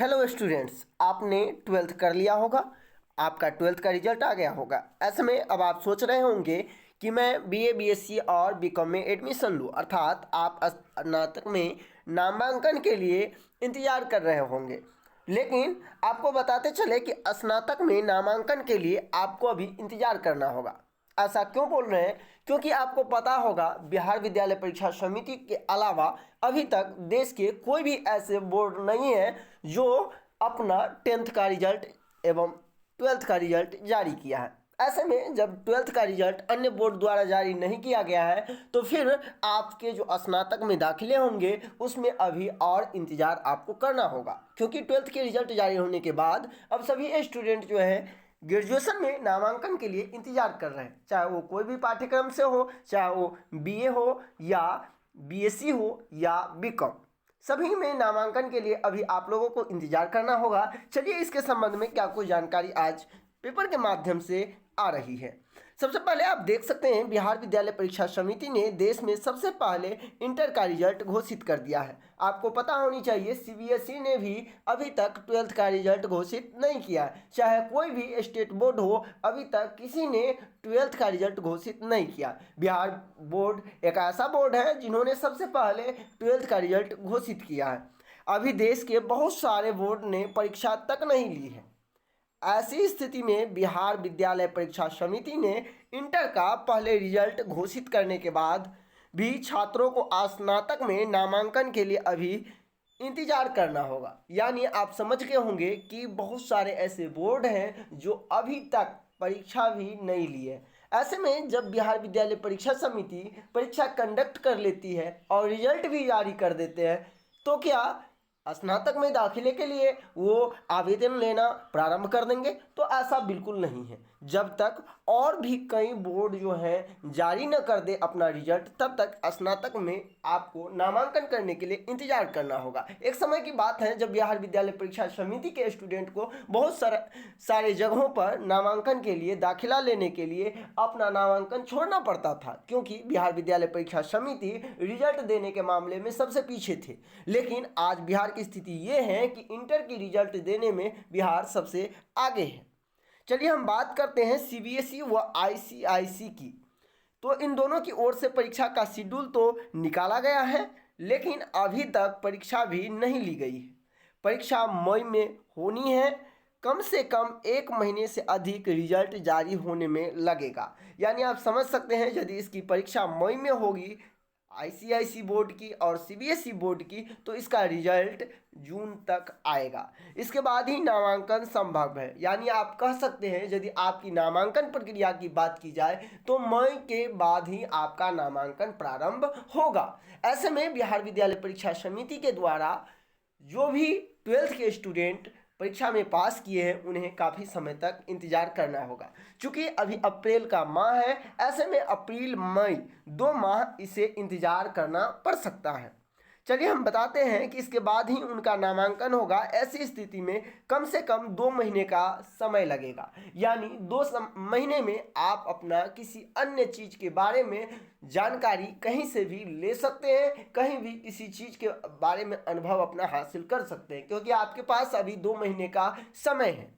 Hello students, आपने twelfth कर लिया होगा। आपका ट्वेल्थ का रिजल्ट आ गया होगा। ऐसे में अब आप सोच रहे होंगे कि मैं बीए, बीएससी और बीकॉम में एडमिशन लूँ, अर्थात आप स्नातक में नामांकन के लिए इंतजार कर रहे होंगे। लेकिन आपको बताते चले कि स्नातक में नामांकन के लिए आपको अभी इंतजार करना होगा। ऐसा क्यों बोल रहे हैं? क्योंकि आपको पता होगा बिहार विद्यालय परीक्षा समिति के अलावा अभी तक देश के कोई भी ऐसे बोर्ड नहीं है जो अपना टेंथ का रिजल्ट एवं ट्वेल्थ का रिजल्ट जारी किया है। ऐसे में जब ट्वेल्थ का रिजल्ट अन्य बोर्ड द्वारा जारी नहीं किया गया है तो फिर आपके जो स्नातक में दाखिले होंगे उसमें अभी और इंतजार आपको करना होगा, क्योंकि ट्वेल्थ के रिजल्ट जारी होने के बाद अब सभी स्टूडेंट जो है ग्रेजुएशन में नामांकन के लिए इंतजार कर रहे हैं, चाहे वो कोई भी पाठ्यक्रम से हो, चाहे वो बीए हो या बीएससी हो या बीकॉम। सभी में नामांकन के लिए अभी आप लोगों को इंतजार करना होगा। चलिए इसके संबंध में क्या कुछ जानकारी आज पेपर के माध्यम से आ रही है। सबसे पहले आप देख सकते हैं बिहार विद्यालय परीक्षा समिति ने देश में सबसे पहले इंटर का रिजल्ट घोषित कर दिया है। आपको पता होनी चाहिए सीबीएसई ने भी अभी तक ट्वेल्थ का रिजल्ट घोषित नहीं किया है। चाहे कोई भी स्टेट बोर्ड हो, अभी तक किसी ने ट्वेल्थ का रिजल्ट घोषित नहीं किया। बिहार बोर्ड एक ऐसा बोर्ड है जिन्होंने सबसे पहले ट्वेल्थ का रिजल्ट घोषित किया है। अभी देश के बहुत सारे बोर्ड ने परीक्षा तक नहीं ली है। ऐसी स्थिति में बिहार विद्यालय परीक्षा समिति ने इंटर का पहले रिजल्ट घोषित करने के बाद भी छात्रों को स्नातक में नामांकन के लिए अभी इंतजार करना होगा। यानी आप समझ गए होंगे कि बहुत सारे ऐसे बोर्ड हैं जो अभी तक परीक्षा भी नहीं ली है। ऐसे में जब बिहार विद्यालय परीक्षा समिति परीक्षा कंडक्ट कर लेती है और रिजल्ट भी जारी कर देते हैं तो क्या स्नातक में दाखिले के लिए वो आवेदन लेना प्रारंभ कर देंगे? तो ऐसा बिल्कुल नहीं है। जब तक और भी कई बोर्ड जो हैं जारी न कर दे अपना रिजल्ट, तब तक स्नातक में आपको नामांकन करने के लिए इंतजार करना होगा। एक समय की बात है जब बिहार विद्यालय परीक्षा समिति के स्टूडेंट को बहुत सारे जगहों पर नामांकन के लिए, दाखिला लेने के लिए अपना नामांकन छोड़ना पड़ता था, क्योंकि बिहार विद्यालय परीक्षा समिति रिजल्ट देने के मामले में सबसे पीछे थे। लेकिन आज बिहार की स्थिति ये है कि इंटर की रिजल्ट देने में बिहार सबसे आगे है। चलिए हम बात करते हैं सीबीएसई व आईसीआईसी की। तो इन दोनों की ओर से परीक्षा का शेड्यूल तो निकाला गया है, लेकिन अभी तक परीक्षा भी नहीं ली गई है। परीक्षा मई में होनी है। कम से कम 1 महीने से अधिक रिजल्ट जारी होने में लगेगा। यानी आप समझ सकते हैं यदि इसकी परीक्षा मई में होगी आईसीआईसी बोर्ड की और सीबीएसई बोर्ड की, तो इसका रिजल्ट जून तक आएगा। इसके बाद ही नामांकन संभव है। यानी आप कह सकते हैं यदि आपकी नामांकन प्रक्रिया की बात की जाए तो मई के बाद ही आपका नामांकन प्रारंभ होगा। ऐसे में बिहार विद्यालय परीक्षा समिति के द्वारा जो भी ट्वेल्थ के स्टूडेंट परीक्षा में पास किए हैं उन्हें काफ़ी समय तक इंतजार करना होगा। चूँकि अभी अप्रैल का माह है, ऐसे में अप्रैल मई 2 माह इसे इंतजार करना पड़ सकता है। चलिए हम बताते हैं कि इसके बाद ही उनका नामांकन होगा। ऐसी स्थिति में कम से कम 2 महीने का समय लगेगा। यानी 2 महीने में आप अपना किसी अन्य चीज़ के बारे में जानकारी कहीं से भी ले सकते हैं, कहीं भी किसी चीज़ के बारे में अनुभव अपना हासिल कर सकते हैं, क्योंकि आपके पास अभी 2 महीने का समय है।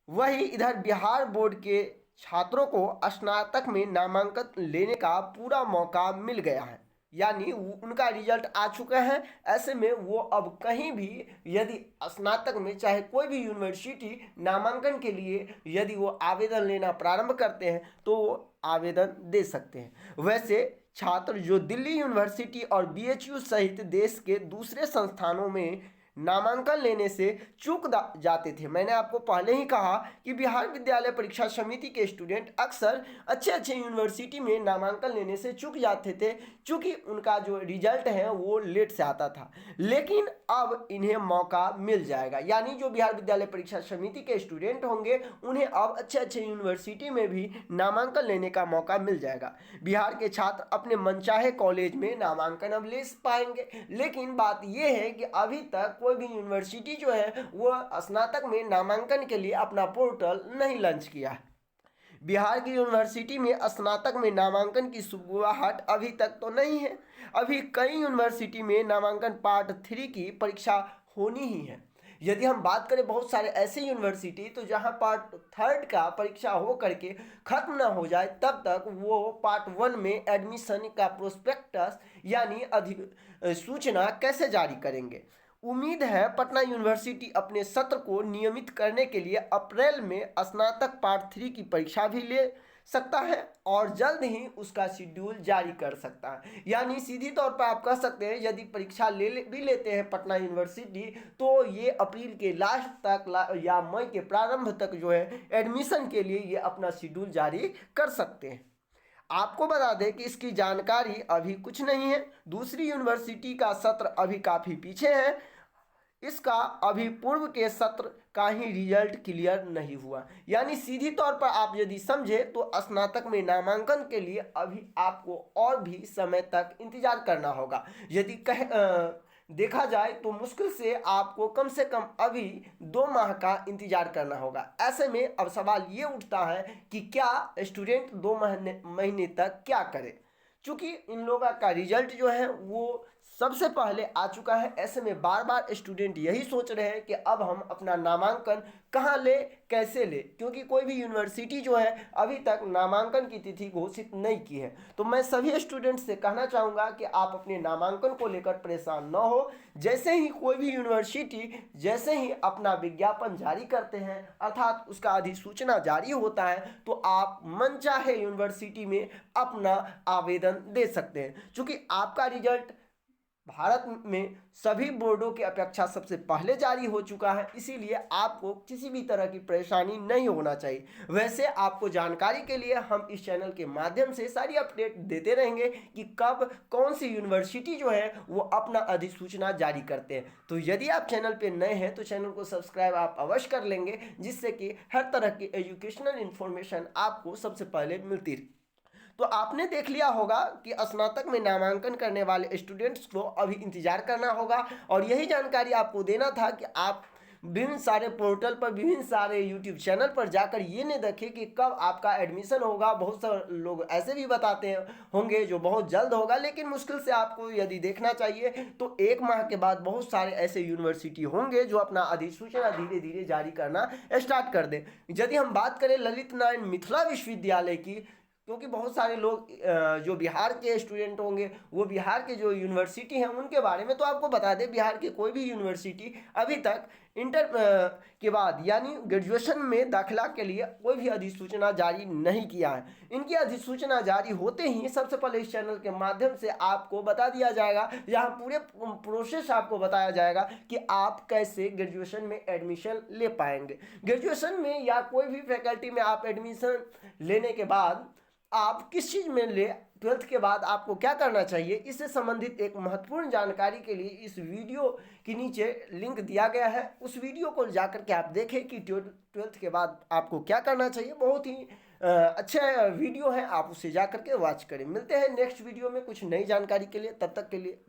वही इधर बिहार बोर्ड के छात्रों को स्नातक में नामांकन लेने का पूरा मौका मिल गया है। यानी उनका रिजल्ट आ चुका है। ऐसे में वो अब कहीं भी यदि स्नातक में चाहे कोई भी यूनिवर्सिटी नामांकन के लिए यदि वो आवेदन लेना प्रारंभ करते हैं तो वो आवेदन दे सकते हैं। वैसे छात्र जो दिल्ली यूनिवर्सिटी और बीएचयू सहित देश के दूसरे संस्थानों में नामांकन लेने से चूक जाते थे। मैंने आपको पहले ही कहा कि बिहार विद्यालय परीक्षा समिति के स्टूडेंट अक्सर अच्छे अच्छे यूनिवर्सिटी में नामांकन लेने से चूक जाते थे, क्योंकि उनका जो रिजल्ट है वो लेट से आता था। लेकिन अब इन्हें मौका मिल जाएगा। यानी जो बिहार विद्यालय परीक्षा समिति के स्टूडेंट होंगे उन्हें अब अच्छे अच्छे यूनिवर्सिटी में भी नामांकन लेने का मौका मिल जाएगा। बिहार के छात्र अपने मनचाहे कॉलेज में नामांकन अब ले पाएंगे। लेकिन बात यह है कि अभी तक कोई भी यूनिवर्सिटी जो है वो स्नातक में नामांकन के लिए अपना पोर्टल नहीं लॉन्च किया है। बिहार की यूनिवर्सिटी में स्नातक में नामांकन की शुरुआत अभी तक तो नहीं है। अभी कई यूनिवर्सिटी में नामांकन पार्ट 3 की परीक्षा होनी ही है। यदि हम बात करें बहुत सारे ऐसे यूनिवर्सिटी तो जहां पार्ट थर्ड का परीक्षा हो करके खत्म ना हो जाए तब तक वो पार्ट वन में एडमिशन का प्रोस्पेक्टस यानी सूचना कैसे जारी करेंगे। उम्मीद है पटना यूनिवर्सिटी अपने सत्र को नियमित करने के लिए अप्रैल में स्नातक पार्ट थ्री की परीक्षा भी ले सकता है और जल्द ही उसका शेड्यूल जारी कर सकता है। यानी सीधी तौर पर आप कह सकते हैं यदि परीक्षा भी लेते हैं पटना यूनिवर्सिटी तो ये अप्रैल के लास्ट तक या मई के प्रारंभ तक जो है एडमिशन के लिए ये अपना शेड्यूल जारी कर सकते हैं। आपको बता दें कि इसकी जानकारी अभी कुछ नहीं है। दूसरी यूनिवर्सिटी का सत्र अभी काफ़ी पीछे है, इसका अभी पूर्व के सत्र का ही रिजल्ट क्लियर नहीं हुआ। यानी सीधी तौर पर आप यदि समझे तो स्नातक में नामांकन के लिए अभी आपको और भी समय तक इंतजार करना होगा। यदि देखा जाए तो मुश्किल से आपको कम से कम अभी 2 माह का इंतजार करना होगा। ऐसे में अब सवाल ये उठता है कि क्या स्टूडेंट 2 महीने तक क्या करे, चूंकि इन लोगों का रिजल्ट जो है वो सबसे पहले आ चुका है। ऐसे में बार बार स्टूडेंट यही सोच रहे हैं कि अब हम अपना नामांकन कहाँ ले, कैसे ले, क्योंकि कोई भी यूनिवर्सिटी जो है अभी तक नामांकन की तिथि घोषित नहीं की है। तो मैं सभी स्टूडेंट से कहना चाहूँगा कि आप अपने नामांकन को लेकर परेशान न हो। जैसे ही कोई भी यूनिवर्सिटी जैसे ही अपना विज्ञापन जारी करते हैं अर्थात उसका अधिसूचना जारी होता है तो आप मनचाहे यूनिवर्सिटी में अपना आवेदन दे सकते हैं। चूँकि आपका रिजल्ट भारत में सभी बोर्डों की अपेक्षा सबसे पहले जारी हो चुका है, इसीलिए आपको किसी भी तरह की परेशानी नहीं होना चाहिए। वैसे आपको जानकारी के लिए हम इस चैनल के माध्यम से सारी अपडेट देते रहेंगे कि कब कौन सी यूनिवर्सिटी जो है वो अपना अधिसूचना जारी करते हैं। तो यदि आप चैनल पे नए हैं तो चैनल को सब्सक्राइब आप अवश्य कर लेंगे, जिससे कि हर तरह की एजुकेशनल इन्फॉर्मेशन आपको सबसे पहले मिलती रहे। तो आपने देख लिया होगा कि स्नातक में नामांकन करने वाले स्टूडेंट्स को अभी इंतजार करना होगा और यही जानकारी आपको देना था कि आप विभिन्न सारे पोर्टल पर विभिन्न सारे यूट्यूब चैनल पर जाकर ये नहीं देखें कि कब आपका एडमिशन होगा। बहुत सारे लोग ऐसे भी बताते हैं होंगे जो बहुत जल्द होगा, लेकिन मुश्किल से आपको यदि देखना चाहिए तो 1 माह के बाद बहुत सारे ऐसे यूनिवर्सिटी होंगे जो अपना अधिसूचना धीरे धीरे जारी करना स्टार्ट कर दें। यदि हम बात करें ललित नारायण मिथिला विश्वविद्यालय की, क्योंकि बहुत सारे लोग जो बिहार के स्टूडेंट होंगे वो बिहार के जो यूनिवर्सिटी हैं उनके बारे में तो आपको बता दें बिहार की कोई भी यूनिवर्सिटी अभी तक इंटर के बाद यानी ग्रेजुएशन में दाखिला के लिए कोई भी अधिसूचना जारी नहीं किया है। इनकी अधिसूचना जारी होते ही सबसे पहले इस चैनल के माध्यम से आपको बता दिया जाएगा, यहाँ पूरे प्रोसेस आपको बताया जाएगा कि आप कैसे ग्रेजुएशन में एडमिशन ले पाएंगे। ग्रेजुएशन में या कोई भी फैकल्टी में आप एडमिशन लेने के बाद आप किस चीज़ में ले, 12th के बाद आपको क्या करना चाहिए, इससे संबंधित एक महत्वपूर्ण जानकारी के लिए इस वीडियो के नीचे लिंक दिया गया है। उस वीडियो को जाकर के आप देखें कि 12th के बाद आपको क्या करना चाहिए। बहुत ही अच्छा वीडियो है, आप उसे जाकर के वॉच करें। मिलते हैं नेक्स्ट वीडियो में कुछ नई जानकारी के लिए, तब तक के लिए